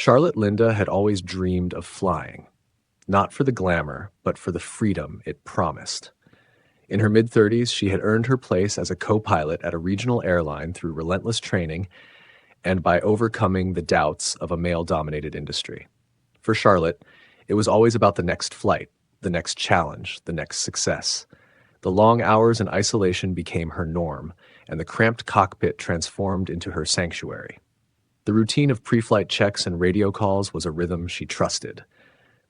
Charlotte Linda had always dreamed of flying, not for the glamour, but for the freedom it promised. In her mid-30s, she had earned her place as a co-pilot at a regional airline through relentless training and by overcoming the doubts of a male-dominated industry. For Charlotte, it was always about the next flight, the next challenge, the next success. The long hours in isolation became her norm, and the cramped cockpit transformed into her sanctuary. The routine of pre-flight checks and radio calls was a rhythm she trusted.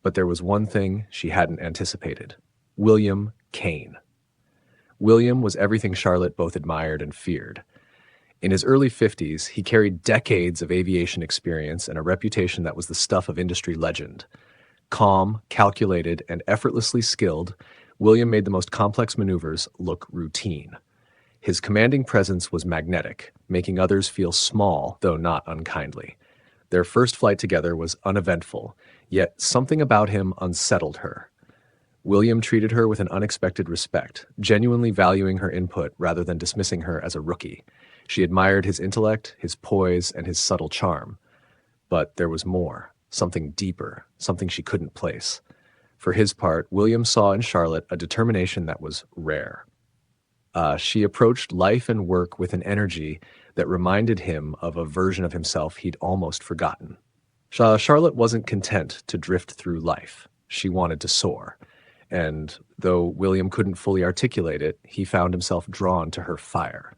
But there was one thing she hadn't anticipated: William Kane. William was everything Charlotte both admired and feared. In his early 50s, he carried decades of aviation experience and a reputation that was the stuff of industry legend. Calm, calculated, and effortlessly skilled, William made the most complex maneuvers look routine. His commanding presence was magnetic, making others feel small, though not unkindly. Their first flight together was uneventful, yet something about him unsettled her. William treated her with an unexpected respect, genuinely valuing her input rather than dismissing her as a rookie. She admired his intellect, his poise, and his subtle charm. But there was more, something deeper, something she couldn't place. For his part, William saw in Charlotte a determination that was rare. She approached life and work with an energy that reminded him of a version of himself he'd almost forgotten. Charlotte wasn't content to drift through life. She wanted to soar. And though William couldn't fully articulate it, he found himself drawn to her fire.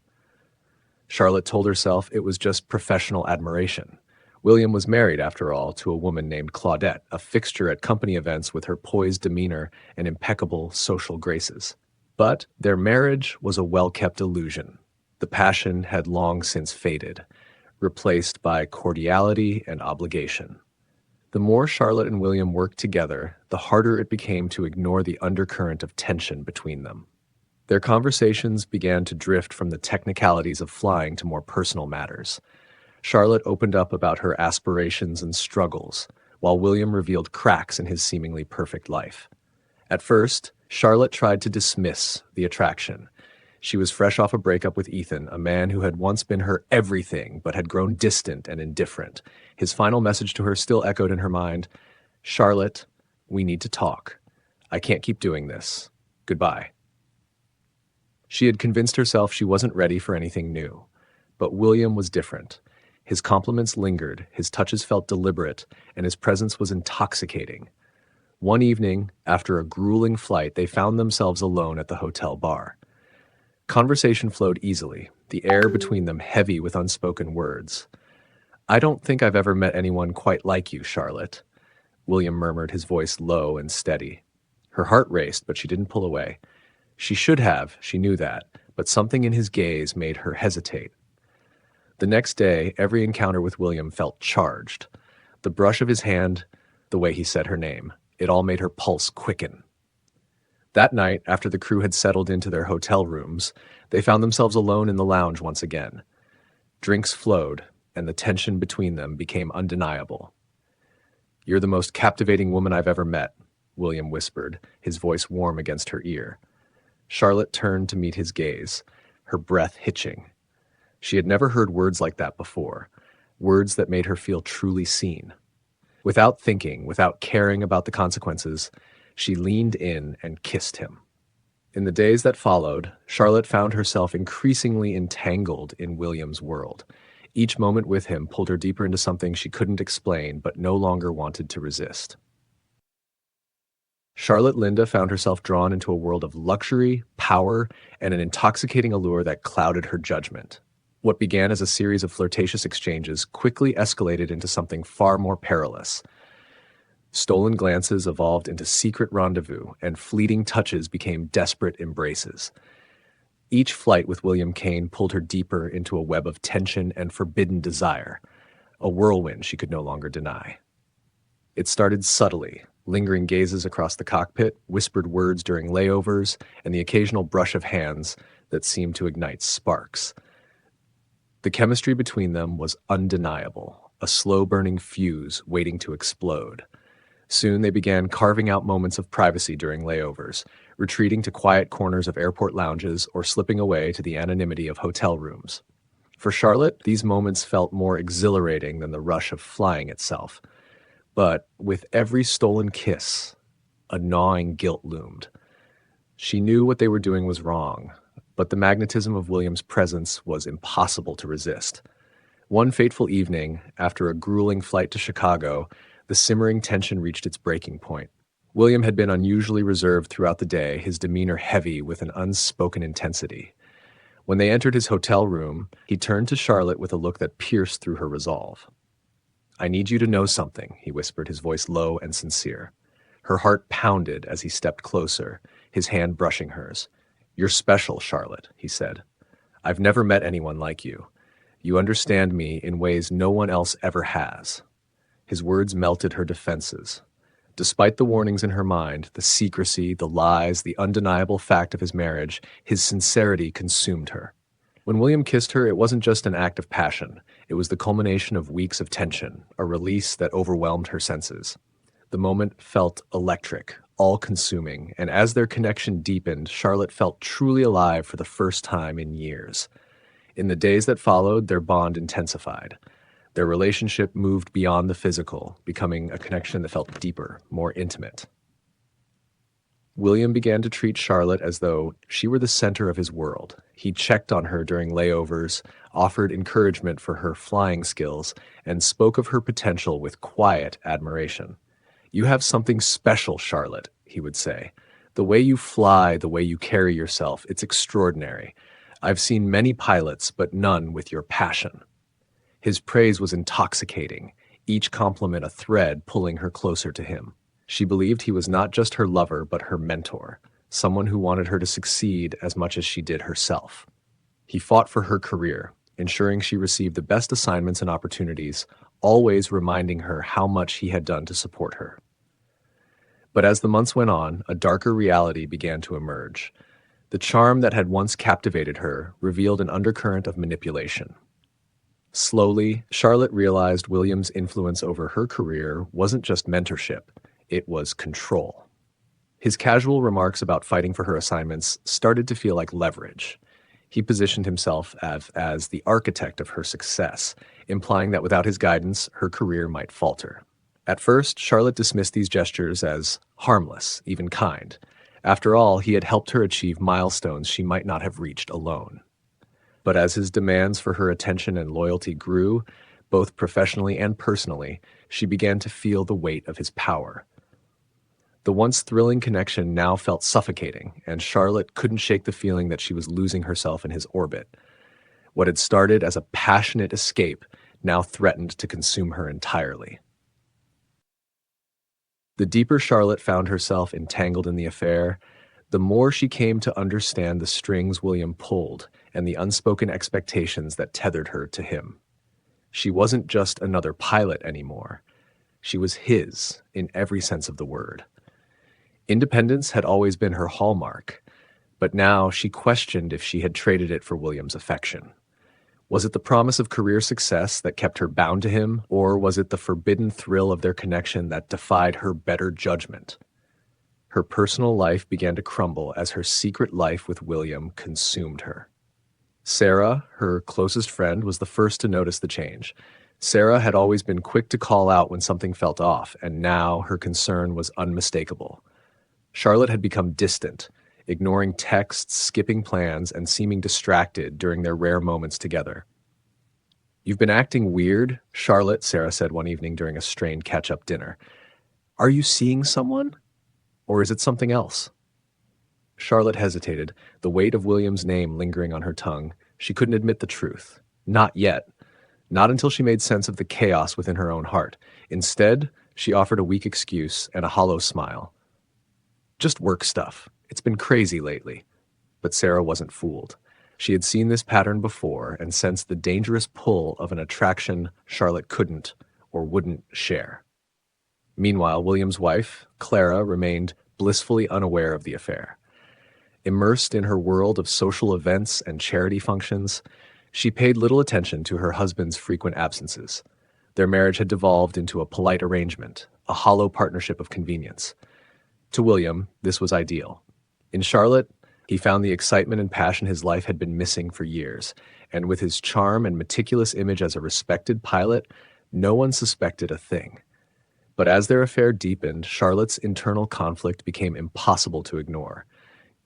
Charlotte told herself it was just professional admiration. William was married, after all, to a woman named Claudette, a fixture at company events with her poised demeanor and impeccable social graces. But their marriage was a well-kept illusion. The passion had long since faded, replaced by cordiality and obligation. The more Charlotte and William worked together, the harder it became to ignore the undercurrent of tension between them. Their conversations began to drift from the technicalities of flying to more personal matters. Charlotte opened up about her aspirations and struggles, while William revealed cracks in his seemingly perfect life. At first, Charlotte tried to dismiss the attraction. She was fresh off a breakup with Ethan, a man who had once been her everything but had grown distant and indifferent. His final message to her still echoed in her mind: "Charlotte, we need to talk. I can't keep doing this. Goodbye." She had convinced herself she wasn't ready for anything new. But William was different. His compliments lingered, his touches felt deliberate, and his presence was intoxicating. One evening, after a grueling flight, they found themselves alone at the hotel bar. Conversation flowed easily, the air between them heavy with unspoken words. "I don't think I've ever met anyone quite like you, Charlotte," William murmured, his voice low and steady. Her heart raced, but she didn't pull away. She should have, she knew that, but something in his gaze made her hesitate. The next day, every encounter with William felt charged. The brush of his hand, the way he said her name, it all made her pulse quicken. That night, after the crew had settled into their hotel rooms, they found themselves alone in the lounge once again. Drinks flowed, and the tension between them became undeniable. "You're the most captivating woman I've ever met," William whispered, his voice warm against her ear. Charlotte turned to meet his gaze, her breath hitching. She had never heard words like that before, words that made her feel truly seen. Without thinking, without caring about the consequences, she leaned in and kissed him. In the days that followed, Charlotte found herself increasingly entangled in William's world. Each moment with him pulled her deeper into something she couldn't explain but no longer wanted to resist. Charlotte Linda found herself drawn into a world of luxury, power, and an intoxicating allure that clouded her judgment. What began as a series of flirtatious exchanges quickly escalated into something far more perilous. Stolen glances evolved into secret rendezvous, and fleeting touches became desperate embraces. Each flight with William Kane pulled her deeper into a web of tension and forbidden desire, a whirlwind she could no longer deny. It started subtly, lingering gazes across the cockpit, whispered words during layovers, and the occasional brush of hands that seemed to ignite sparks. The chemistry between them was undeniable, a slow-burning fuse waiting to explode. Soon they began carving out moments of privacy during layovers, retreating to quiet corners of airport lounges or slipping away to the anonymity of hotel rooms. For Charlotte, these moments felt more exhilarating than the rush of flying itself. But with every stolen kiss, a gnawing guilt loomed. She knew what they were doing was wrong, but the magnetism of William's presence was impossible to resist. One fateful evening, after a grueling flight to Chicago, the simmering tension reached its breaking point. William had been unusually reserved throughout the day, his demeanor heavy with an unspoken intensity. When they entered his hotel room, he turned to Charlotte with a look that pierced through her resolve. "I need you to know something," he whispered, his voice low and sincere. Her heart pounded as he stepped closer, his hand brushing hers. "You're special, Charlotte," he said. "I've never met anyone like you. You understand me in ways no one else ever has." His words melted her defenses. Despite the warnings in her mind, the secrecy, the lies, the undeniable fact of his marriage, his sincerity consumed her. When William kissed her, it wasn't just an act of passion. It was the culmination of weeks of tension, a release that overwhelmed her senses. The moment felt electric, all-consuming, and as their connection deepened, Charlotte felt truly alive for the first time in years. In the days that followed, their bond intensified. Their relationship moved beyond the physical, becoming a connection that felt deeper, more intimate. William began to treat Charlotte as though she were the center of his world. He checked on her during layovers, offered encouragement for her flying skills, and spoke of her potential with quiet admiration. "You have something special, Charlotte," he would say. "The way you fly, the way you carry yourself, it's extraordinary. I've seen many pilots, but none with your passion." His praise was intoxicating, each compliment a thread pulling her closer to him. She believed he was not just her lover, but her mentor, someone who wanted her to succeed as much as she did herself. He fought for her career, ensuring she received the best assignments and opportunities, always reminding her how much he had done to support her. But as the months went on, a darker reality began to emerge. The charm that had once captivated her revealed an undercurrent of manipulation. Slowly, Charlotte realized William's influence over her career wasn't just mentorship, it was control. His casual remarks about fighting for her assignments started to feel like leverage. He positioned himself as the architect of her success, implying that without his guidance, her career might falter. At first, Charlotte dismissed these gestures as harmless, even kind. After all, he had helped her achieve milestones she might not have reached alone. But as his demands for her attention and loyalty grew, both professionally and personally, she began to feel the weight of his power. The once thrilling connection now felt suffocating, and Charlotte couldn't shake the feeling that she was losing herself in his orbit. What had started as a passionate escape now threatened to consume her entirely. The deeper Charlotte found herself entangled in the affair, the more she came to understand the strings William pulled and the unspoken expectations that tethered her to him. She wasn't just another pilot anymore. She was his, in every sense of the word. Independence had always been her hallmark, but now she questioned if she had traded it for William's affection. Was it the promise of career success that kept her bound to him, or was it the forbidden thrill of their connection that defied her better judgment? Her personal life began to crumble as her secret life with William consumed her. Sarah, her closest friend, was the first to notice the change. Sarah had always been quick to call out when something felt off, and now her concern was unmistakable. Charlotte had become distant, ignoring texts, skipping plans, and seeming distracted during their rare moments together. "You've been acting weird, Charlotte," Sarah said one evening during a strained catch-up dinner. "Are you seeing someone? Or is it something else?" Charlotte hesitated, the weight of William's name lingering on her tongue. She couldn't admit the truth. Not yet. Not until she made sense of the chaos within her own heart. Instead, she offered a weak excuse and a hollow smile. "Just work stuff. It's been crazy lately." But Sarah wasn't fooled. She had seen this pattern before and sensed the dangerous pull of an attraction Charlotte couldn't or wouldn't share. Meanwhile, William's wife, Clara, remained blissfully unaware of the affair. Immersed in her world of social events and charity functions, she paid little attention to her husband's frequent absences. Their marriage had devolved into a polite arrangement, a hollow partnership of convenience. To William, this was ideal. In Charlotte, he found the excitement and passion his life had been missing for years, and with his charm and meticulous image as a respected pilot, no one suspected a thing. But as their affair deepened, Charlotte's internal conflict became impossible to ignore.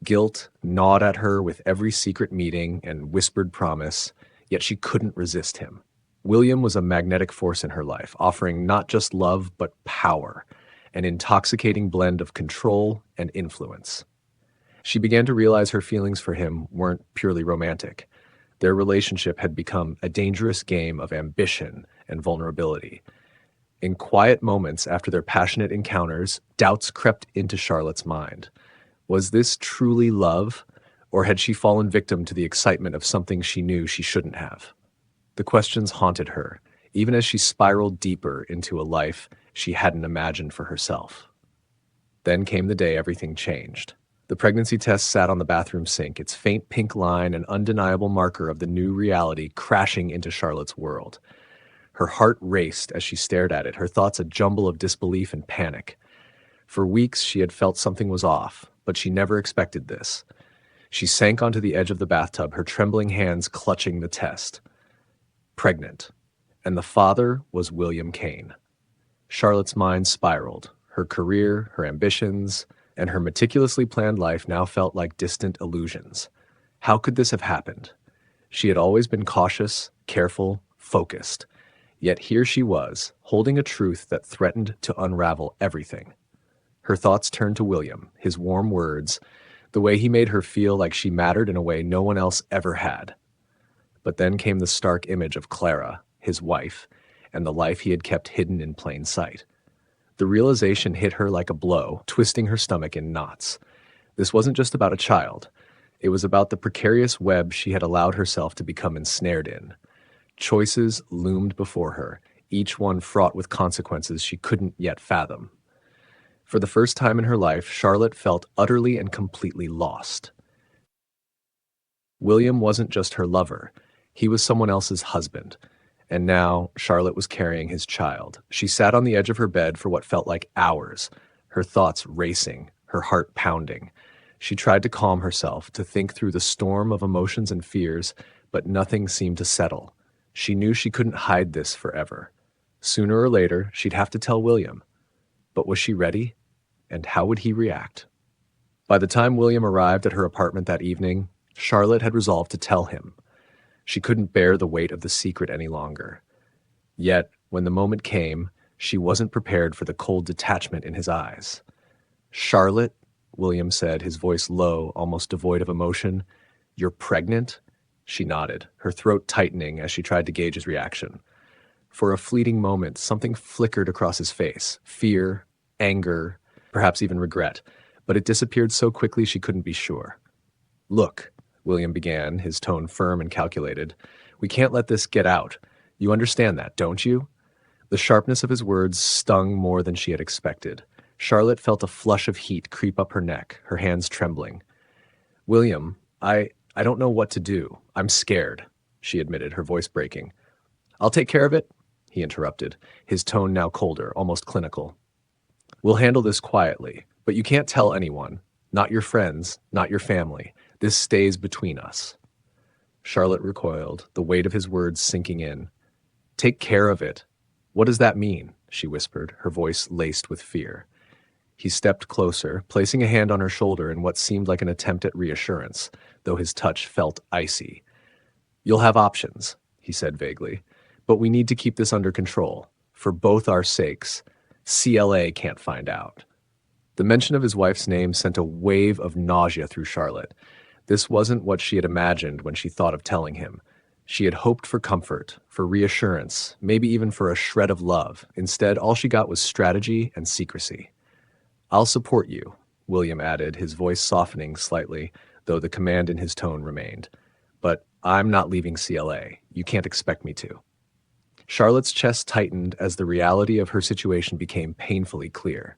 Guilt gnawed at her with every secret meeting and whispered promise, yet she couldn't resist him. William was a magnetic force in her life, offering not just love but power, an intoxicating blend of control and influence. She began to realize her feelings for him weren't purely romantic. Their relationship had become a dangerous game of ambition and vulnerability. In quiet moments after their passionate encounters, doubts crept into Charlotte's mind. Was this truly love, or had she fallen victim to the excitement of something she knew she shouldn't have? The questions haunted her, even as she spiraled deeper into a life she hadn't imagined for herself. Then came the day everything changed. The pregnancy test sat on the bathroom sink, its faint pink line an undeniable marker of the new reality crashing into Charlotte's world. Her heart raced as she stared at it, her thoughts a jumble of disbelief and panic. For weeks she had felt something was off, but she never expected this. She sank onto the edge of the bathtub, her trembling hands clutching the test. Pregnant. And the father was William Kane. Charlotte's mind spiraled. Her career, her ambitions, and her meticulously planned life now felt like distant illusions. How could this have happened? She had always been cautious, careful, focused. Yet here she was, holding a truth that threatened to unravel everything. Her thoughts turned to William, his warm words, the way he made her feel like she mattered in a way no one else ever had. But then came the stark image of Clara, his wife, and the life he had kept hidden in plain sight. The realization hit her like a blow, twisting her stomach in knots. This wasn't just about a child. It was about the precarious web she had allowed herself to become ensnared in. Choices loomed before her, each one fraught with consequences she couldn't yet fathom. For the first time in her life, Charlotte felt utterly and completely lost. William wasn't just her lover. He was someone else's husband. And now Charlotte was carrying his child. She sat on the edge of her bed for what felt like hours, her thoughts racing, her heart pounding. She tried to calm herself, to think through the storm of emotions and fears, but nothing seemed to settle. She knew she couldn't hide this forever. Sooner or later, she'd have to tell William. But was she ready? And how would he react? By the time William arrived at her apartment that evening, Charlotte had resolved to tell him. She couldn't bear the weight of the secret any longer. Yet, when the moment came, she wasn't prepared for the cold detachment in his eyes. "Charlotte," William said, his voice low, almost devoid of emotion, "you're pregnant?" She nodded, her throat tightening as she tried to gauge his reaction. For a fleeting moment, something flickered across his face. Fear, anger, perhaps even regret. But it disappeared so quickly she couldn't be sure. "Look," William began, his tone firm and calculated, "we can't let this get out. You understand that, don't you?" The sharpness of his words stung more than she had expected. Charlotte felt a flush of heat creep up her neck, her hands trembling. "William, I don't know what to do. I'm scared," she admitted, her voice breaking. "I'll take care of it," he interrupted, his tone now colder, almost clinical. "We'll handle this quietly, but you can't tell anyone. Not your friends, not your family. This stays between us." Charlotte recoiled, the weight of his words sinking in. "Take care of it. What does that mean?" she whispered, her voice laced with fear. He stepped closer, placing a hand on her shoulder in what seemed like an attempt at reassurance, though his touch felt icy. "You'll have options," he said vaguely, "but we need to keep this under control. For both our sakes. CLA can't find out." The mention of his wife's name sent a wave of nausea through Charlotte. This wasn't what she had imagined when she thought of telling him. She had hoped for comfort, for reassurance, maybe even for a shred of love. Instead, all she got was strategy and secrecy. "I'll support you," William added, his voice softening slightly, though the command in his tone remained. "But I'm not leaving CLA. You can't expect me to." Charlotte's chest tightened as the reality of her situation became painfully clear.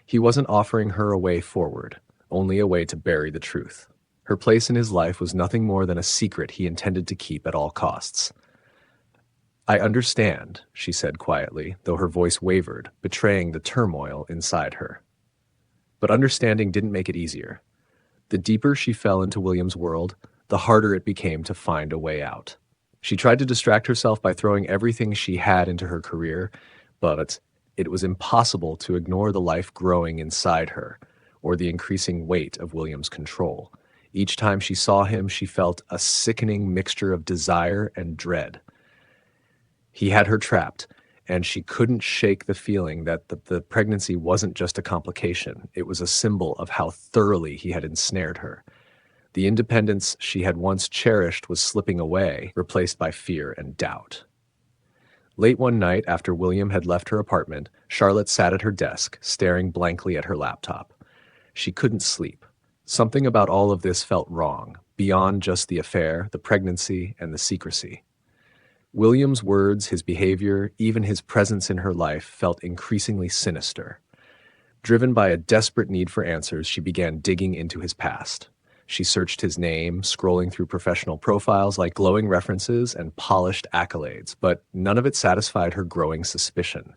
He wasn't offering her a way forward, only a way to bury the truth. Her place in his life was nothing more than a secret he intended to keep at all costs. "I understand," she said quietly, though her voice wavered, betraying the turmoil inside her. But understanding didn't make it easier. The deeper she fell into William's world, the harder it became to find a way out. She tried to distract herself by throwing everything she had into her career, but it was impossible to ignore the life growing inside her, or the increasing weight of William's control. Each time she saw him, she felt a sickening mixture of desire and dread. He had her trapped, and she couldn't shake the feeling that the pregnancy wasn't just a complication. It was a symbol of how thoroughly he had ensnared her. The independence she had once cherished was slipping away, replaced by fear and doubt. Late one night, after William had left her apartment, Charlotte sat at her desk, staring blankly at her laptop. She couldn't sleep. Something about all of this felt wrong, beyond just the affair, the pregnancy, and the secrecy. William's words, his behavior, even his presence in her life felt increasingly sinister. Driven by a desperate need for answers, she began digging into his past. She searched his name, scrolling through professional profiles like glowing references and polished accolades, but none of it satisfied her growing suspicion.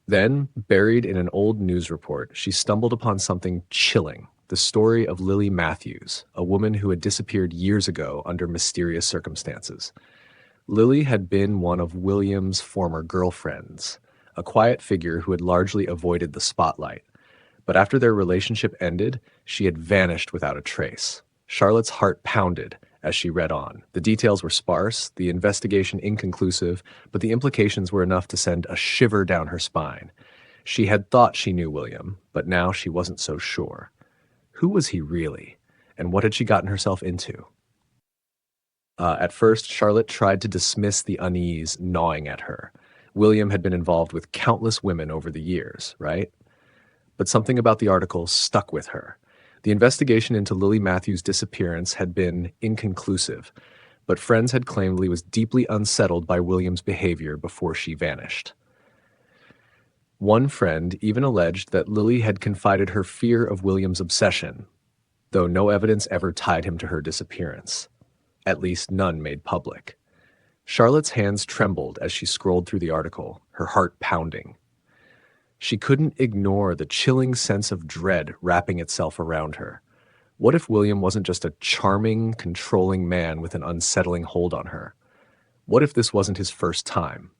Then, buried in an old news report, she stumbled upon something chilling: the story of Lily Matthews, a woman who had disappeared years ago under mysterious circumstances. Lily had been one of William's former girlfriends, a quiet figure who had largely avoided the spotlight. But after their relationship ended, she had vanished without a trace. Charlotte's heart pounded as she read on. The details were sparse, the investigation inconclusive, but the implications were enough to send a shiver down her spine. She had thought she knew William, but now she wasn't so sure. Who was he really? And what had she gotten herself into? At first, Charlotte tried to dismiss the unease gnawing at her. William had been involved with countless women over the years, right? But something about the article stuck with her. The investigation into Lily Matthews' disappearance had been inconclusive, but friends had claimed Lily was deeply unsettled by William's behavior before she vanished. One friend even alleged that Lily had confided her fear of William's obsession, though no evidence ever tied him to her disappearance. At least none made public. Charlotte's hands trembled as she scrolled through the article, her heart pounding. She couldn't ignore the chilling sense of dread wrapping itself around her. What if William wasn't just a charming, controlling man with an unsettling hold on her? What if this wasn't his first time?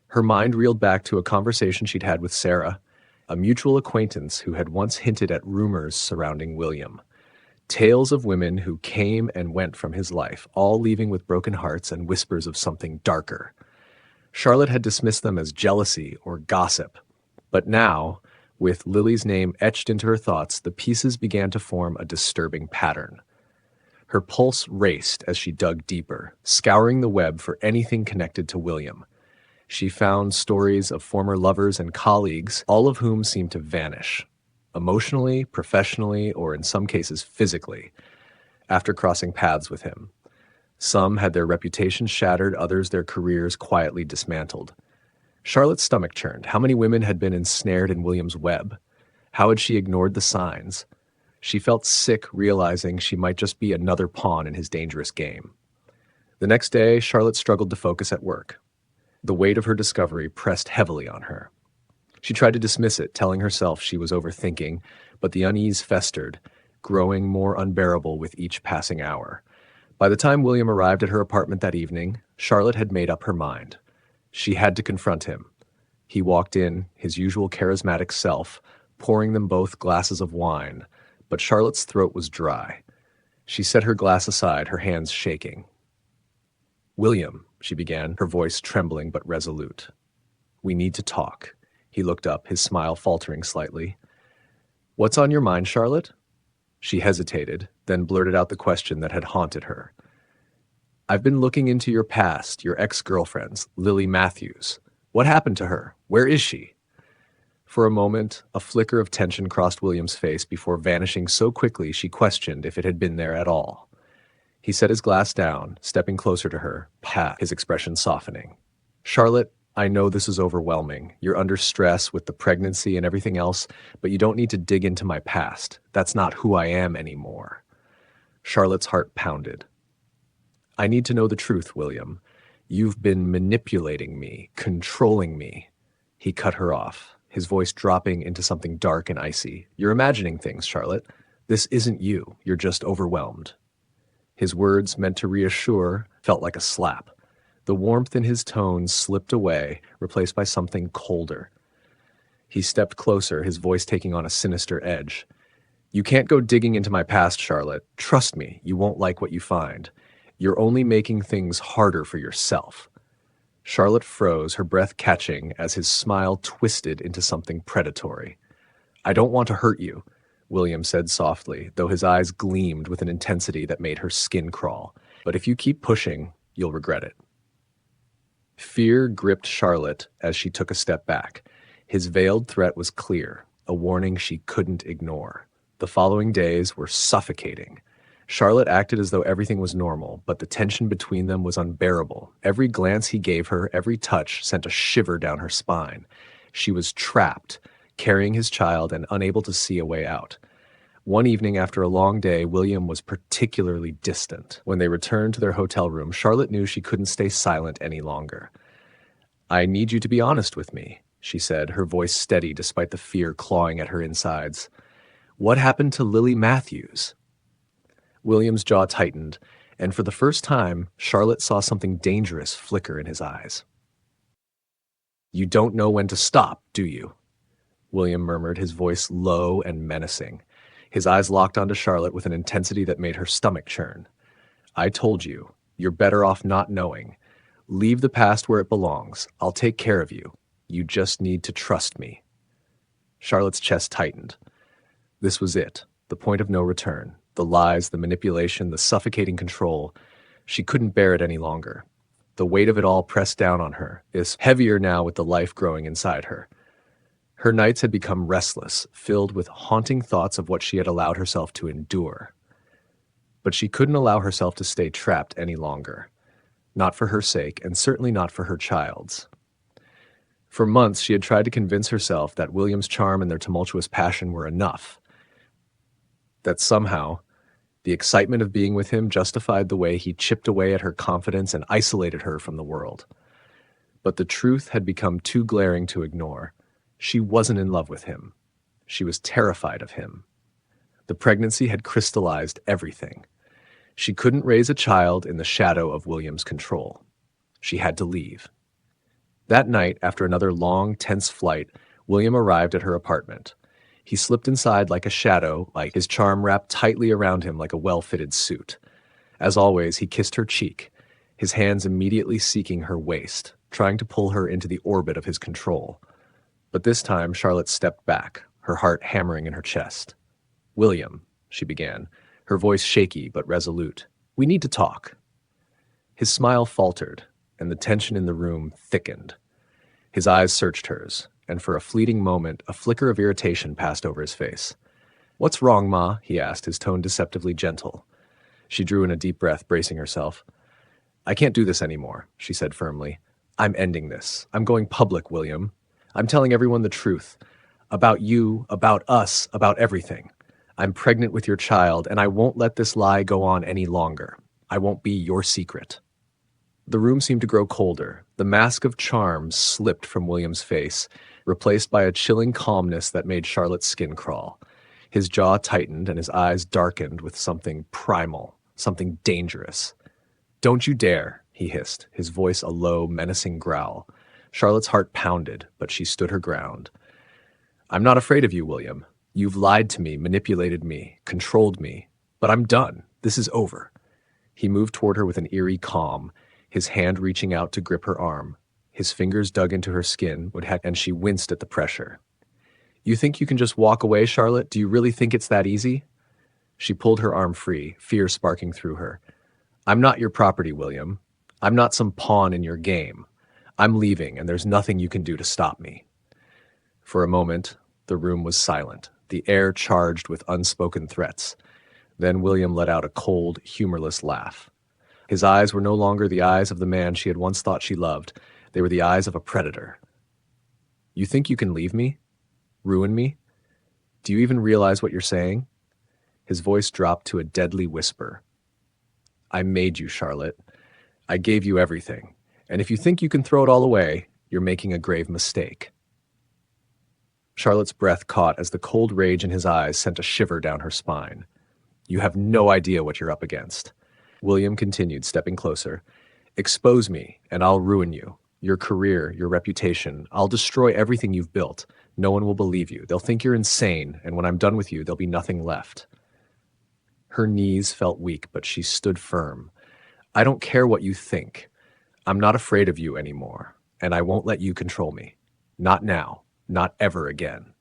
Her mind reeled back to a conversation she'd had with Sarah, a mutual acquaintance who had once hinted at rumors surrounding William. Tales of women who came and went from his life, all leaving with broken hearts and whispers of something darker. Charlotte had dismissed them as jealousy or gossip. But now, with Lily's name etched into her thoughts, the pieces began to form a disturbing pattern. Her pulse raced as she dug deeper, scouring the web for anything connected to William. She found stories of former lovers and colleagues, all of whom seemed to vanish, emotionally, professionally, or in some cases physically, after crossing paths with him. Some had their reputations shattered, others their careers quietly dismantled. Charlotte's stomach churned. How many women had been ensnared in William's web? How had she ignored the signs? She felt sick, realizing she might just be another pawn in his dangerous game. The next day, Charlotte struggled to focus at work. The weight of her discovery pressed heavily on her. She tried to dismiss it, telling herself she was overthinking, but the unease festered, growing more unbearable with each passing hour. By the time William arrived at her apartment that evening, Charlotte had made up her mind. She had to confront him. He walked in, his usual charismatic self, pouring them both glasses of wine, but Charlotte's throat was dry. She set her glass aside, her hands shaking. "William," she began, her voice trembling but resolute. "We need to talk." He looked up, his smile faltering slightly. "What's on your mind, Charlotte?" She hesitated, then blurted out the question that had haunted her. "I've been looking into your past, your ex-girlfriends, Lily Matthews. What happened to her? Where is she?" For a moment, a flicker of tension crossed William's face before vanishing so quickly she questioned if it had been there at all. He set his glass down, stepping closer to her, his expression softening. "Charlotte, I know this is overwhelming. You're under stress with the pregnancy and everything else, but you don't need to dig into my past. That's not who I am anymore." Charlotte's heart pounded. "I need to know the truth, William. You've been manipulating me, controlling me." He cut her off, his voice dropping into something dark and icy. "You're imagining things, Charlotte. This isn't you. You're just overwhelmed." His words, meant to reassure, felt like a slap. The warmth in his tones slipped away, replaced by something colder. He stepped closer, his voice taking on a sinister edge. "You can't go digging into my past, Charlotte. Trust me, you won't like what you find. You're only making things harder for yourself." Charlotte froze, her breath catching as his smile twisted into something predatory. "I don't want to hurt you," William said softly, though his eyes gleamed with an intensity that made her skin crawl. "But if you keep pushing, you'll regret it." Fear gripped Charlotte as she took a step back. His veiled threat was clear, a warning she couldn't ignore. The following days were suffocating. Charlotte acted as though everything was normal, but the tension between them was unbearable. Every glance he gave her, every touch, sent a shiver down her spine. She was trapped, carrying his child and unable to see a way out. One evening after a long day, William was particularly distant. When they returned to their hotel room, Charlotte knew she couldn't stay silent any longer. "I need you to be honest with me," she said, her voice steady despite the fear clawing at her insides. "What happened to Lily Matthews?" William's jaw tightened, and for the first time, Charlotte saw something dangerous flicker in his eyes. "You don't know when to stop, do you?" William murmured, his voice low and menacing. His eyes locked onto Charlotte with an intensity that made her stomach churn. "I told you, you're better off not knowing. Leave the past where it belongs. I'll take care of you. You just need to trust me." Charlotte's chest tightened. This was it, the point of no return. The lies, the manipulation, the suffocating control. She couldn't bear it any longer. The weight of it all pressed down on her, is heavier now with the life growing inside her. Her nights had become restless, filled with haunting thoughts of what she had allowed herself to endure. But she couldn't allow herself to stay trapped any longer. Not for her sake, and certainly not for her child's. For months, she had tried to convince herself that William's charm and their tumultuous passion were enough. That somehow, the excitement of being with him justified the way he chipped away at her confidence and isolated her from the world. But the truth had become too glaring to ignore. She wasn't in love with him. She was terrified of him. The pregnancy had crystallized everything. She couldn't raise a child in the shadow of William's control. She had to leave. That night, after another long, tense flight, William arrived at her apartment. He slipped inside like a shadow, like his charm wrapped tightly around him like a well-fitted suit. As always, he kissed her cheek, his hands immediately seeking her waist, trying to pull her into the orbit of his control. But this time, Charlotte stepped back, her heart hammering in her chest. "William," she began, her voice shaky but resolute, "we need to talk." His smile faltered, and the tension in the room thickened. His eyes searched hers, and for a fleeting moment, a flicker of irritation passed over his face. "What's wrong, Ma?" he asked, his tone deceptively gentle. She drew in a deep breath, bracing herself. "I can't do this anymore," she said firmly. "I'm ending this. I'm going public, William. I'm telling everyone the truth. About you, about us, about everything. I'm pregnant with your child, and I won't let this lie go on any longer. I won't be your secret." The room seemed to grow colder. The mask of charm slipped from William's face, replaced by a chilling calmness that made Charlotte's skin crawl. His jaw tightened and his eyes darkened with something primal, something dangerous. "Don't you dare," he hissed, his voice a low, menacing growl. Charlotte's heart pounded, but she stood her ground. "I'm not afraid of you, William. You've lied to me, manipulated me, controlled me. But I'm done. This is over." He moved toward her with an eerie calm, his hand reaching out to grip her arm. His fingers dug into her skin, and she winced at the pressure. "You think you can just walk away, Charlotte? Do you really think it's that easy?" She pulled her arm free, fear sparking through her. "I'm not your property, William. I'm not some pawn in your game. I'm leaving, and there's nothing you can do to stop me." For a moment, the room was silent, the air charged with unspoken threats. Then William let out a cold, humorless laugh. His eyes were no longer the eyes of the man she had once thought she loved. They were the eyes of a predator. "You think you can leave me? Ruin me? Do you even realize what you're saying?" His voice dropped to a deadly whisper. "I made you, Charlotte. I gave you everything. And if you think you can throw it all away, you're making a grave mistake." Charlotte's breath caught as the cold rage in his eyes sent a shiver down her spine. "You have no idea what you're up against." William continued, stepping closer. Expose me, and I'll ruin you. Your career, your reputation. I'll destroy everything you've built. No one will believe you. They'll think you're insane, and when I'm done with you, there'll be nothing left. Her knees felt weak, but she stood firm. I don't care what you think. I'm not afraid of you anymore, and I won't let you control me. Not now. Not ever again.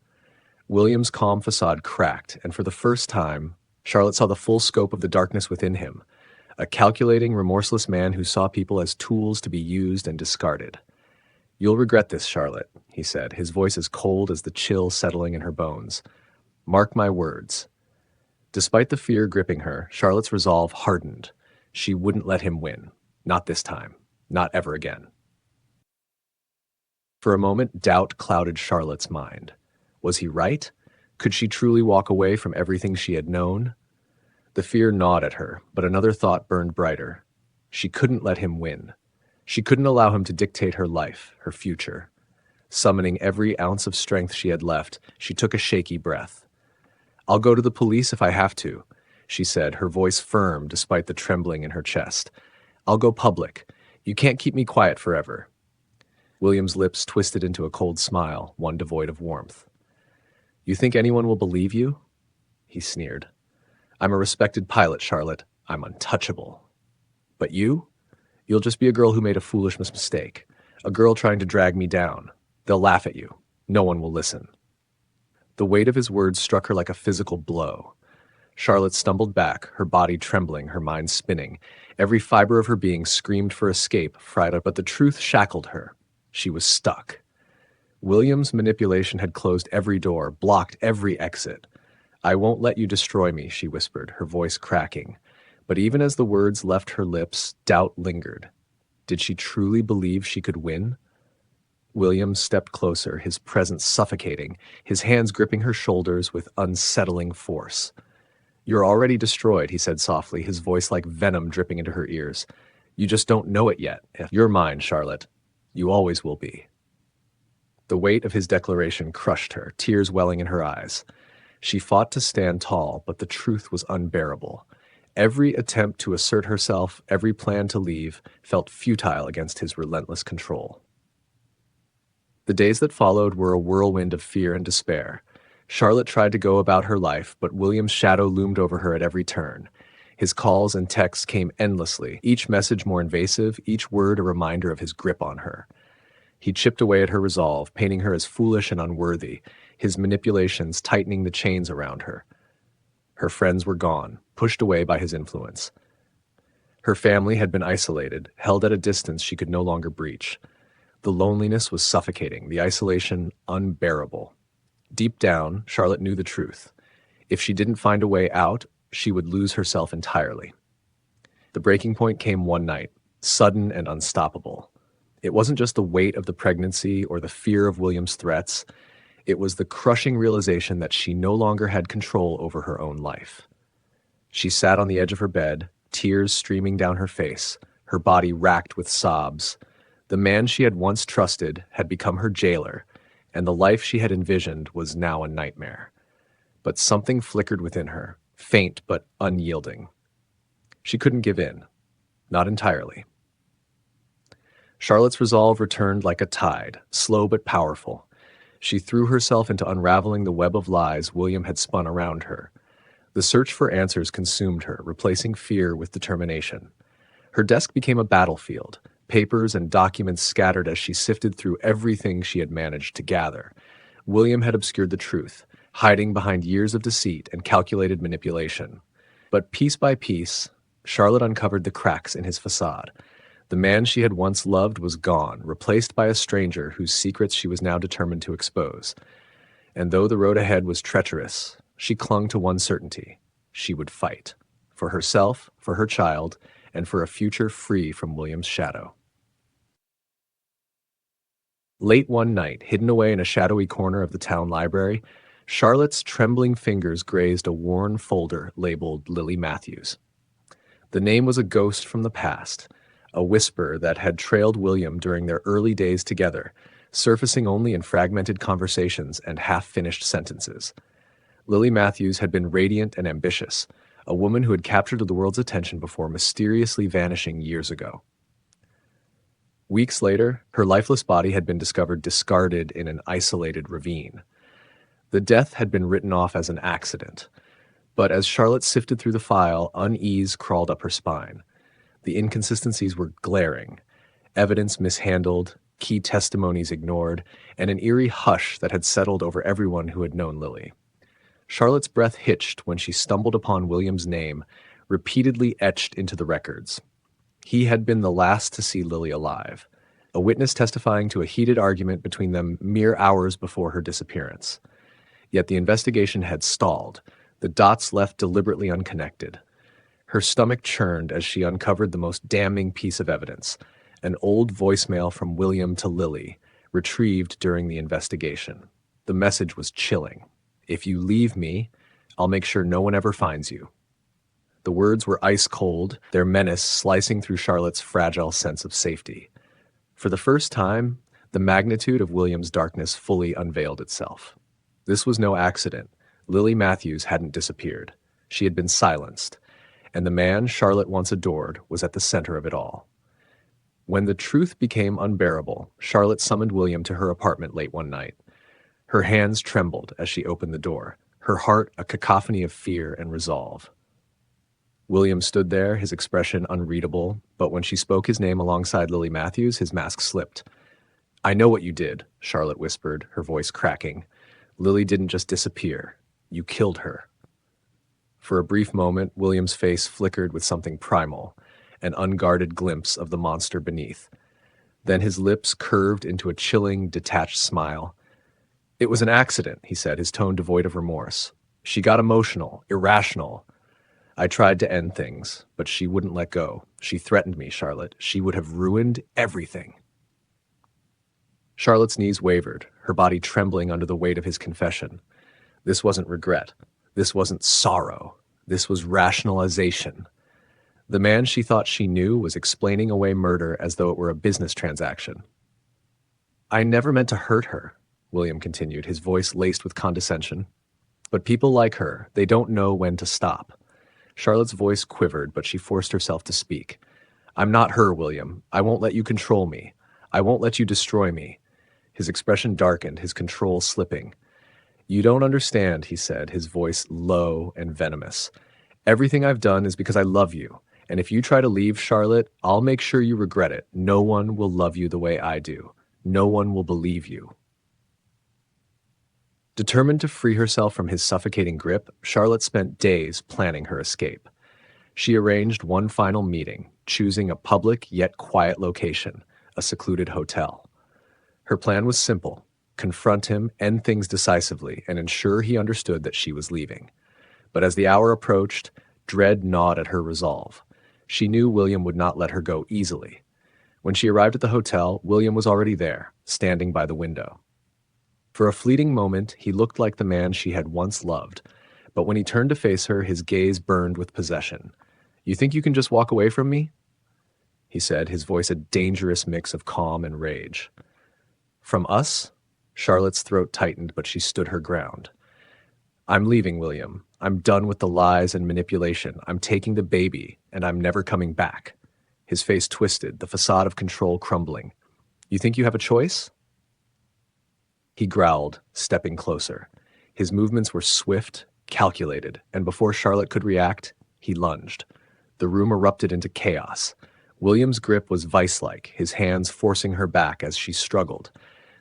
William's calm facade cracked, and for the first time, Charlotte saw the full scope of the darkness within him. A calculating, remorseless man who saw people as tools to be used and discarded. You'll regret this, Charlotte, he said, his voice as cold as the chill settling in her bones. Mark my words. Despite the fear gripping her, Charlotte's resolve hardened. She wouldn't let him win. Not this time. Not ever again. For a moment, doubt clouded Charlotte's mind. Was he right? Could she truly walk away from everything she had known? The fear gnawed at her, but another thought burned brighter. She couldn't let him win. She couldn't allow him to dictate her life, her future. Summoning every ounce of strength she had left, she took a shaky breath. I'll go to the police if I have to, she said, her voice firm despite the trembling in her chest. I'll go public. You can't keep me quiet forever. William's lips twisted into a cold smile, one devoid of warmth. You think anyone will believe you? He sneered. I'm a respected pilot, Charlotte. I'm untouchable. But you? You'll just be a girl who made a foolish mistake. A girl trying to drag me down. They'll laugh at you. No one will listen. The weight of his words struck her like a physical blow. Charlotte stumbled back, her body trembling, her mind spinning. Every fiber of her being screamed for escape, but the truth shackled her. She was stuck. William's manipulation had closed every door, blocked every exit. I won't let you destroy me, she whispered, her voice cracking. But even as the words left her lips, doubt lingered. Did she truly believe she could win? William stepped closer, his presence suffocating, his hands gripping her shoulders with unsettling force. You're already destroyed, he said softly, his voice like venom dripping into her ears. You just don't know it yet. You're mine, Charlotte. You always will be. The weight of his declaration crushed her, tears welling in her eyes. She fought to stand tall, but the truth was unbearable. Every attempt to assert herself, every plan to leave, felt futile against his relentless control. The days that followed were a whirlwind of fear and despair. Charlotte tried to go about her life, but William's shadow loomed over her at every turn. His calls and texts came endlessly, each message more invasive, each word a reminder of his grip on her. He chipped away at her resolve, painting her as foolish and unworthy, his manipulations tightening the chains around her. Her friends were gone, pushed away by his influence. Her family had been isolated, held at a distance she could no longer breach. The loneliness was suffocating, the isolation unbearable. Deep down, Charlotte knew the truth. If she didn't find a way out, she would lose herself entirely. The breaking point came one night, sudden and unstoppable. It wasn't just the weight of the pregnancy or the fear of William's threats. It was the crushing realization that she no longer had control over her own life. She sat on the edge of her bed, tears streaming down her face, her body racked with sobs. The man she had once trusted had become her jailer, and the life she had envisioned was now a nightmare. But something flickered within her, faint but unyielding. She couldn't give in. Not entirely. Charlotte's resolve returned like a tide, slow but powerful. She threw herself into unraveling the web of lies William had spun around her. The search for answers consumed her, replacing fear with determination. Her desk became a battlefield, papers and documents scattered as she sifted through everything she had managed to gather. William had obscured the truth, hiding behind years of deceit and calculated manipulation. But piece by piece, Charlotte uncovered the cracks in his facade. The man she had once loved was gone, replaced by a stranger whose secrets she was now determined to expose. And though the road ahead was treacherous, she clung to one certainty: she would fight. For herself, for her child, and for a future free from William's shadow. Late one night, hidden away in a shadowy corner of the town library, Charlotte's trembling fingers grazed a worn folder labeled Lily Matthews. The name was a ghost from the past, a whisper that had trailed William during their early days together, surfacing only in fragmented conversations and half-finished sentences. Lily Matthews had been radiant and ambitious, a woman who had captured the world's attention before mysteriously vanishing years ago. Weeks later, her lifeless body had been discovered discarded in an isolated ravine. The death had been written off as an accident, but as Charlotte sifted through the file, unease crawled up her spine. The inconsistencies were glaring, evidence mishandled, key testimonies ignored, and an eerie hush that had settled over everyone who had known Lily. Charlotte's breath hitched when she stumbled upon William's name, repeatedly etched into the records. He had been the last to see Lily alive, a witness testifying to a heated argument between them mere hours before her disappearance. Yet the investigation had stalled, the dots left deliberately unconnected. Her stomach churned as she uncovered the most damning piece of evidence, an old voicemail from William to Lily, retrieved during the investigation. The message was chilling. "If you leave me, I'll make sure no one ever finds you." The words were ice cold, their menace slicing through Charlotte's fragile sense of safety. For the first time, the magnitude of William's darkness fully unveiled itself. This was no accident. Lily Matthews hadn't disappeared. She had been silenced, and the man Charlotte once adored was at the center of it all. When the truth became unbearable, Charlotte summoned William to her apartment late one night. Her hands trembled as she opened the door, her heart a cacophony of fear and resolve. William stood there, his expression unreadable, but when she spoke his name alongside Lily Matthews, his mask slipped. "I know what you did," Charlotte whispered, her voice cracking. "Lily didn't just disappear. You killed her." For a brief moment, William's face flickered with something primal, an unguarded glimpse of the monster beneath. Then his lips curved into a chilling, detached smile. "It was an accident," he said, his tone devoid of remorse. "She got emotional, irrational. I tried to end things, but she wouldn't let go. She threatened me, Charlotte. She would have ruined everything." Charlotte's knees wavered, her body trembling under the weight of his confession. This wasn't regret. This wasn't sorrow. This was rationalization. The man she thought she knew was explaining away murder as though it were a business transaction. "I never meant to hurt her," William continued, his voice laced with condescension. "But people like her, they don't know when to stop." Charlotte's voice quivered, but she forced herself to speak. "I'm not her, William. I won't let you control me. I won't let you destroy me." His expression darkened, his control slipping. "You don't understand," he said, his voice low and venomous. "Everything I've done is because I love you. And if you try to leave, Charlotte, I'll make sure you regret it. No one will love you the way I do. No one will believe you." Determined to free herself from his suffocating grip, Charlotte spent days planning her escape. She arranged one final meeting, choosing a public yet quiet location, a secluded hotel. Her plan was simple: confront him, end things decisively, and ensure he understood that she was leaving. But as the hour approached, dread gnawed at her resolve. She knew William would not let her go easily. When she arrived at the hotel, William was already there, standing by the window. For a fleeting moment, he looked like the man she had once loved, but when he turned to face her, his gaze burned with possession. "You think you can just walk away from me?" he said, his voice a dangerous mix of calm and rage. "From us?" Charlotte's throat tightened, but she stood her ground. "I'm leaving, William. I'm done with the lies and manipulation. I'm taking the baby, and I'm never coming back." His face twisted, the facade of control crumbling. "You think you have a choice?" He growled, stepping closer. His movements were swift, calculated, and before Charlotte could react, he lunged. The room erupted into chaos. William's grip was vice-like, his hands forcing her back as she struggled.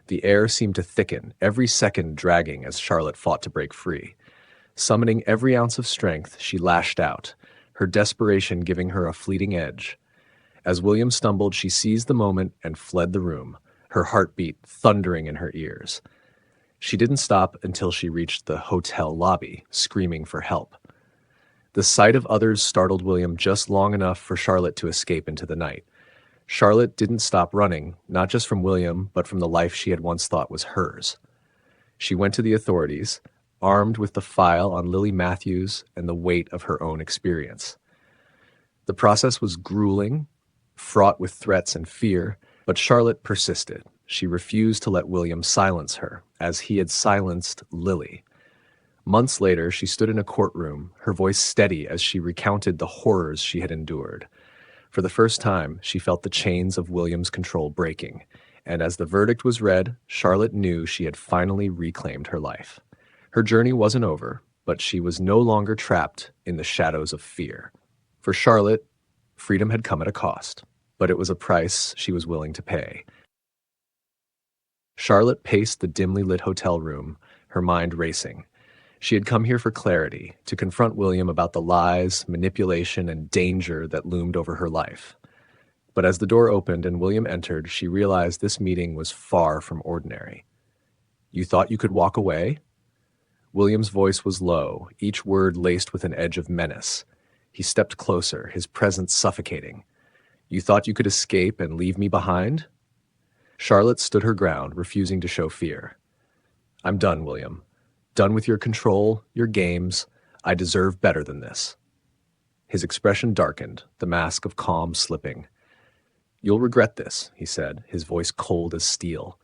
The air seemed to thicken, every second dragging as Charlotte fought to break free. Summoning every ounce of strength, she lashed out, her desperation giving her a fleeting edge. As William stumbled, she seized the moment and fled the room, her heartbeat thundering in her ears. She didn't stop until she reached the hotel lobby, screaming for help. The sight of others startled William just long enough for Charlotte to escape into the night. Charlotte didn't stop running, not just from William, but from the life she had once thought was hers. She went to the authorities, armed with the file on Lily Matthews and the weight of her own experience. The process was grueling, fraught with threats and fear, but Charlotte persisted. She refused to let William silence her, as he had silenced Lily. Months later, she stood in a courtroom, her voice steady as she recounted the horrors she had endured. For the first time, she felt the chains of William's control breaking, and as the verdict was read, Charlotte knew she had finally reclaimed her life. Her journey wasn't over, but she was no longer trapped in the shadows of fear. For Charlotte, freedom had come at a cost, but it was a price she was willing to pay. Charlotte paced the dimly lit hotel room, her mind racing. She had come here for clarity, to confront William about the lies, manipulation, and danger that loomed over her life. But as the door opened and William entered, she realized this meeting was far from ordinary. "You thought you could walk away?" William's voice was low, each word laced with an edge of menace. He stepped closer, his presence suffocating. "You thought you could escape and leave me behind?" Charlotte stood her ground, refusing to show fear. "I'm done, William. Done with your control, your games. I deserve better than this." His expression darkened, the mask of calm slipping. "You'll regret this," he said, his voice cold as steel.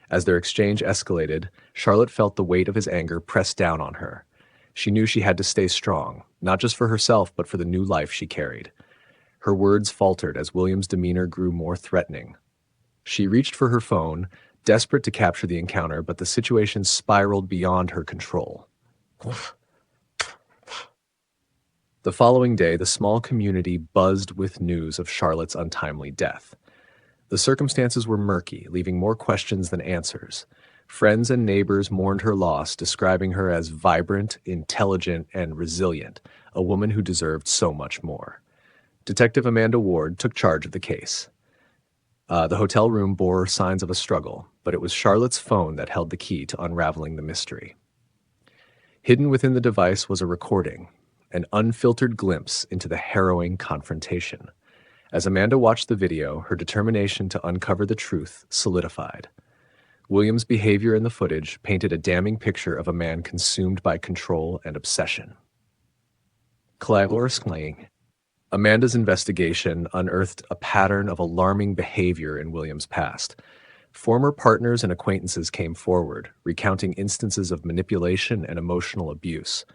As their exchange escalated, Charlotte felt the weight of his anger press down on her. She knew she had to stay strong, not just for herself, but for the new life she carried. Her words faltered as William's demeanor grew more threatening. She reached for her phone, desperate to capture the encounter, but the situation spiraled beyond her control. The following day, the small community buzzed with news of Charlotte's untimely death. The circumstances were murky, leaving more questions than answers. Friends and neighbors mourned her loss, describing her as vibrant, intelligent, and resilient, a woman who deserved so much more. Detective Amanda Ward took charge of the case. The hotel room bore signs of a struggle, but it was Charlotte's phone that held the key to unraveling the mystery. Hidden within the device was a recording, an unfiltered glimpse into the harrowing confrontation. As Amanda watched the video, her determination to uncover the truth solidified. William's behavior in the footage painted a damning picture of a man consumed by control and obsession. Clara. Amanda's investigation unearthed a pattern of alarming behavior in William's past. Former partners and acquaintances came forward, recounting instances of manipulation and emotional abuse.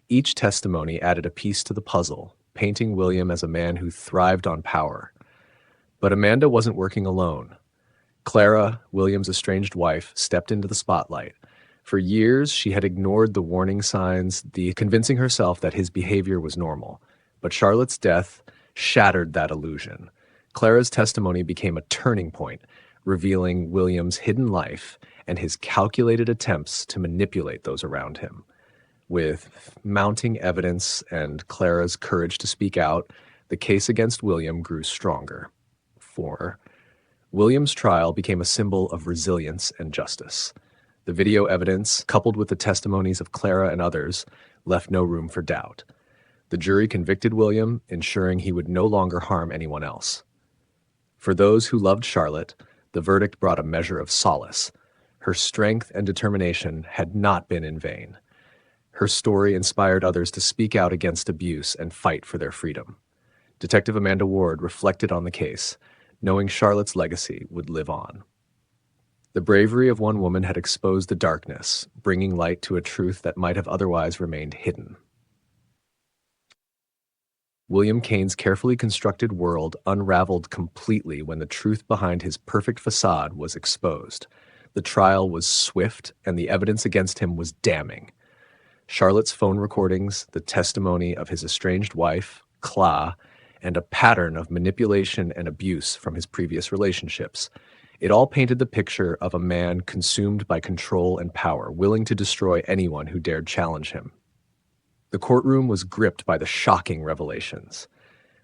Each testimony added a piece to the puzzle, painting William as a man who thrived on power. But Amanda wasn't working alone. Clara, William's estranged wife, stepped into the spotlight. For years, she had ignored the warning signs, convincing herself that his behavior was normal. But Charlotte's death shattered that illusion. Clara's testimony became a turning point, revealing William's hidden life and his calculated attempts to manipulate those around him. With mounting evidence and Clara's courage to speak out, the case against William grew stronger. 4. William's trial became a symbol of resilience and justice. The video evidence, coupled with the testimonies of Clara and others, left no room for doubt. The jury convicted William, ensuring he would no longer harm anyone else. For those who loved Charlotte, the verdict brought a measure of solace. Her strength and determination had not been in vain. Her story inspired others to speak out against abuse and fight for their freedom. Detective Amanda Ward reflected on the case, knowing Charlotte's legacy would live on. The bravery of one woman had exposed the darkness, bringing light to a truth that might have otherwise remained hidden. William Kane's carefully constructed world unraveled completely when the truth behind his perfect facade was exposed. The trial was swift, and the evidence against him was damning. Charlotte's phone recordings, the testimony of his estranged wife, Clara, and a pattern of manipulation and abuse from his previous relationships. It all painted the picture of a man consumed by control and power, willing to destroy anyone who dared challenge him. The courtroom was gripped by the shocking revelations.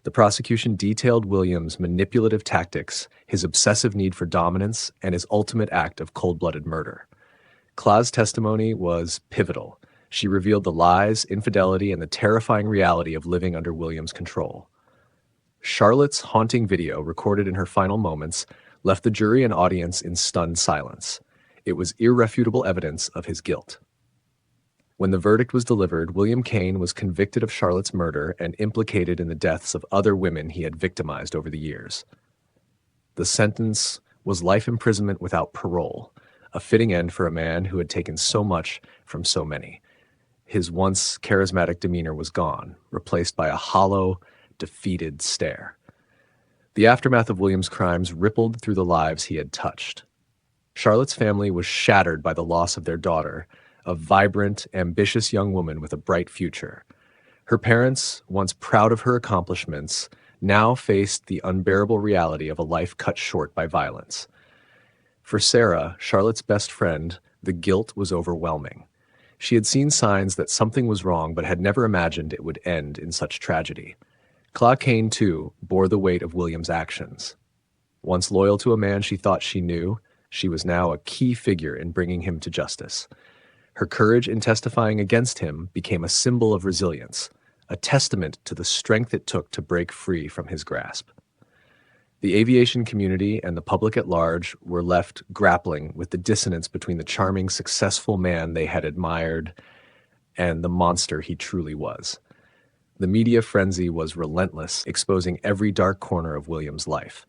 The prosecution detailed William's manipulative tactics, his obsessive need for dominance, and his ultimate act of cold-blooded murder. Clara's testimony was pivotal. She revealed the lies, infidelity, and the terrifying reality of living under William's control. Charlotte's haunting video, recorded in her final moments, left the jury and audience in stunned silence. It was irrefutable evidence of his guilt. When the verdict was delivered, William Kane was convicted of Charlotte's murder and implicated in the deaths of other women he had victimized over the years. The sentence was life imprisonment without parole, a fitting end for a man who had taken so much from so many. His once charismatic demeanor was gone, replaced by a hollow, defeated stare. The aftermath of William's crimes rippled through the lives he had touched. Charlotte's family was shattered by the loss of their daughter, a vibrant, ambitious young woman with a bright future. Her parents, once proud of her accomplishments, now faced the unbearable reality of a life cut short by violence. For Sarah, Charlotte's best friend, the guilt was overwhelming. She had seen signs that something was wrong but had never imagined it would end in such tragedy. Clara Kane, too, bore the weight of William's actions. Once loyal to a man she thought she knew, she was now a key figure in bringing him to justice. Her courage in testifying against him became a symbol of resilience, a testament to the strength it took to break free from his grasp. The aviation community and the public at large were left grappling with the dissonance between the charming, successful man they had admired and the monster he truly was. The media frenzy was relentless, exposing every dark corner of William's life.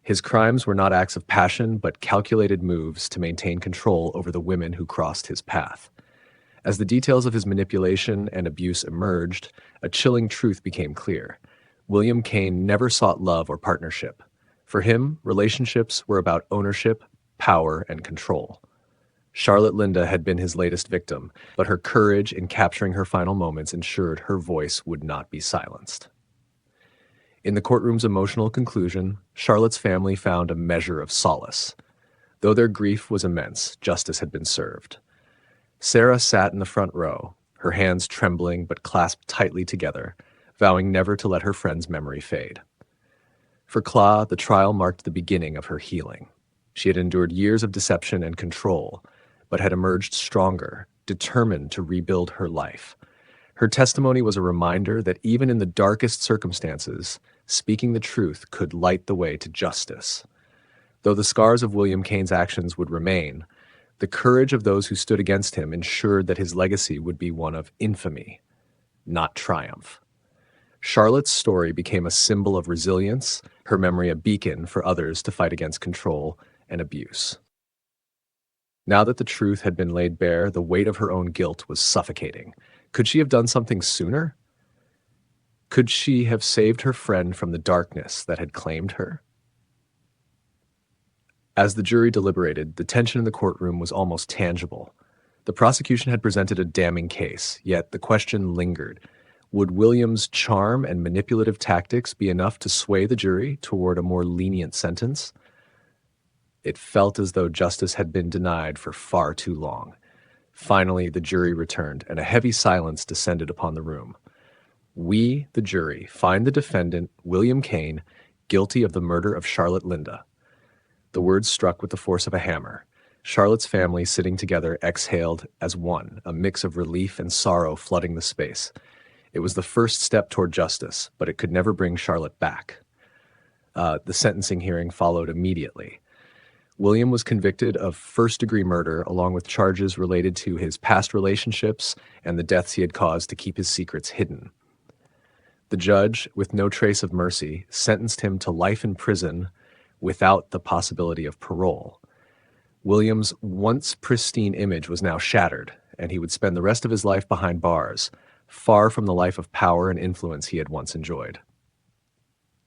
His crimes were not acts of passion, but calculated moves to maintain control over the women who crossed his path. As the details of his manipulation and abuse emerged, a chilling truth became clear. William Kane never sought love or partnership. For him, relationships were about ownership, power, and control. Charlotte Linda had been his latest victim, but her courage in capturing her final moments ensured her voice would not be silenced. In the courtroom's emotional conclusion, Charlotte's family found a measure of solace. Though their grief was immense, justice had been served. Sarah sat in the front row, her hands trembling but clasped tightly together, vowing never to let her friend's memory fade. For Clara, the trial marked the beginning of her healing. She had endured years of deception and control, but had emerged stronger, determined to rebuild her life. Her testimony was a reminder that even in the darkest circumstances, speaking the truth could light the way to justice. Though the scars of William Kane's actions would remain, the courage of those who stood against him ensured that his legacy would be one of infamy, not triumph. Charlotte's story became a symbol of resilience, her memory a beacon for others to fight against control and abuse. Now that the truth had been laid bare, the weight of her own guilt was suffocating. Could she have done something sooner? Could she have saved her friend from the darkness that had claimed her? As the jury deliberated, the tension in the courtroom was almost tangible. The prosecution had presented a damning case, yet the question lingered. Would William's charm and manipulative tactics be enough to sway the jury toward a more lenient sentence? It felt as though justice had been denied for far too long. Finally, the jury returned, and a heavy silence descended upon the room. We, the jury, find the defendant, William Kane, guilty of the murder of Charlotte Linda. The words struck with the force of a hammer. Charlotte's family, sitting together, exhaled as one, a mix of relief and sorrow flooding the space. It was the first step toward justice, but it could never bring Charlotte back. The sentencing hearing followed immediately. William was convicted of first-degree murder along with charges related to his past relationships and the deaths he had caused to keep his secrets hidden. The judge, with no trace of mercy, sentenced him to life in prison without the possibility of parole. William's once pristine image was now shattered, and he would spend the rest of his life behind bars, far from the life of power and influence he had once enjoyed.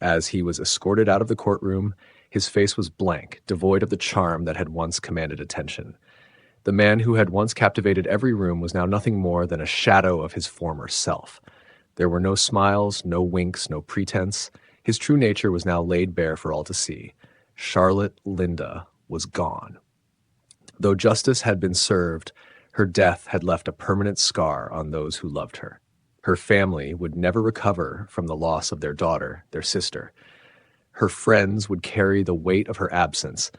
As he was escorted out of the courtroom, his face was blank, devoid of the charm that had once commanded attention. The man who had once captivated every room was now nothing more than a shadow of his former self. There were no smiles, no winks, no pretense. His true nature was now laid bare for all to see. Charlotte Linda was gone. Though justice had been served, her death had left a permanent scar on those who loved her. Her family would never recover from the loss of their daughter, their sister. Her friends would carry the weight of her absence,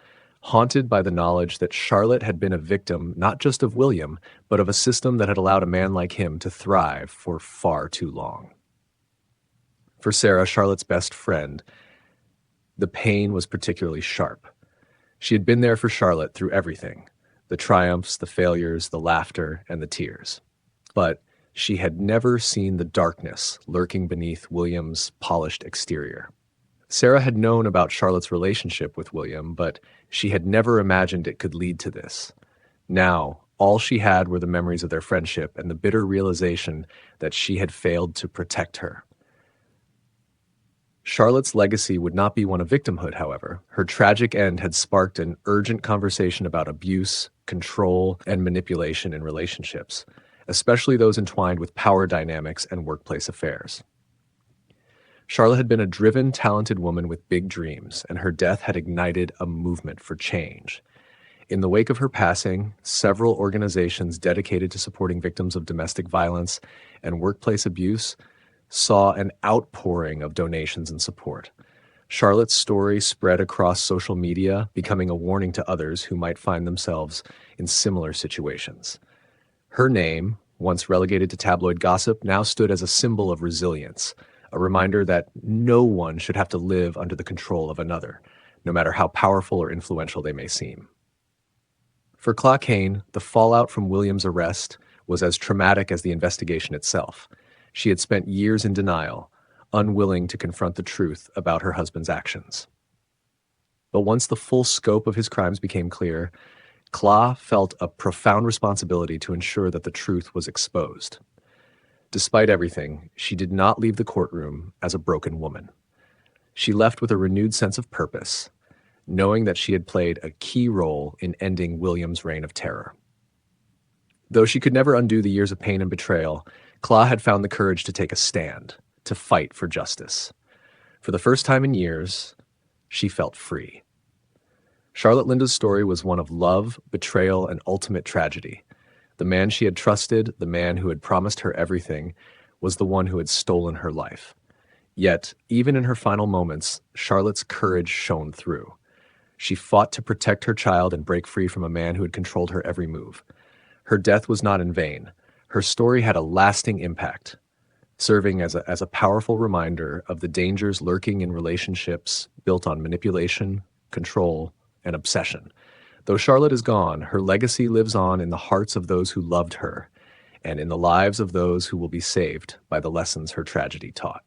haunted by the knowledge that Charlotte had been a victim not just of William, but of a system that had allowed a man like him to thrive for far too long. For Sarah, Charlotte's best friend, the pain was particularly sharp. She had been there for Charlotte through everything, the triumphs, the failures, the laughter, and the tears. But she had never seen the darkness lurking beneath William's polished exterior. Sarah had known about Charlotte's relationship with William, but she had never imagined it could lead to this. Now, All she had were the memories of their friendship and the bitter realization that she had failed to protect her. Charlotte's legacy would not be one of victimhood, however. Her tragic end had sparked an urgent conversation about abuse, control, and manipulation in relationships, especially those entwined with power dynamics and workplace affairs. Charlotte had been a driven, talented woman with big dreams, and her death had ignited a movement for change. In the wake of her passing, several organizations dedicated to supporting victims of domestic violence and workplace abuse saw an outpouring of donations and support. Charlotte's story spread across social media, becoming a warning to others who might find themselves in similar situations. Her name, once relegated to tabloid gossip, now stood as a symbol of resilience, a reminder that no one should have to live under the control of another, no matter how powerful or influential they may seem. For Clara Kane, the fallout from William's arrest was as traumatic as the investigation itself. She had spent years in denial, unwilling to confront the truth about her husband's actions. But once the full scope of his crimes became clear, Clara felt a profound responsibility to ensure that the truth was exposed. Despite everything, she did not leave the courtroom as a broken woman. She left with a renewed sense of purpose, knowing that she had played a key role in ending William's reign of terror. Though she could never undo the years of pain and betrayal, Clara had found the courage to take a stand, to fight for justice. For the first time in years, she felt free. Charlotte Linda's story was one of love, betrayal, and ultimate tragedy. The man she had trusted, the man who had promised her everything, was the one who had stolen her life. Yet, even in her final moments, Charlotte's courage shone through. She fought to protect her child and break free from a man who had controlled her every move. Her death was not in vain. Her story had a lasting impact, serving as a powerful reminder of the dangers lurking in relationships built on manipulation, control, and obsession. Though Charlotte is gone, her legacy lives on in the hearts of those who loved her and in the lives of those who will be saved by the lessons her tragedy taught.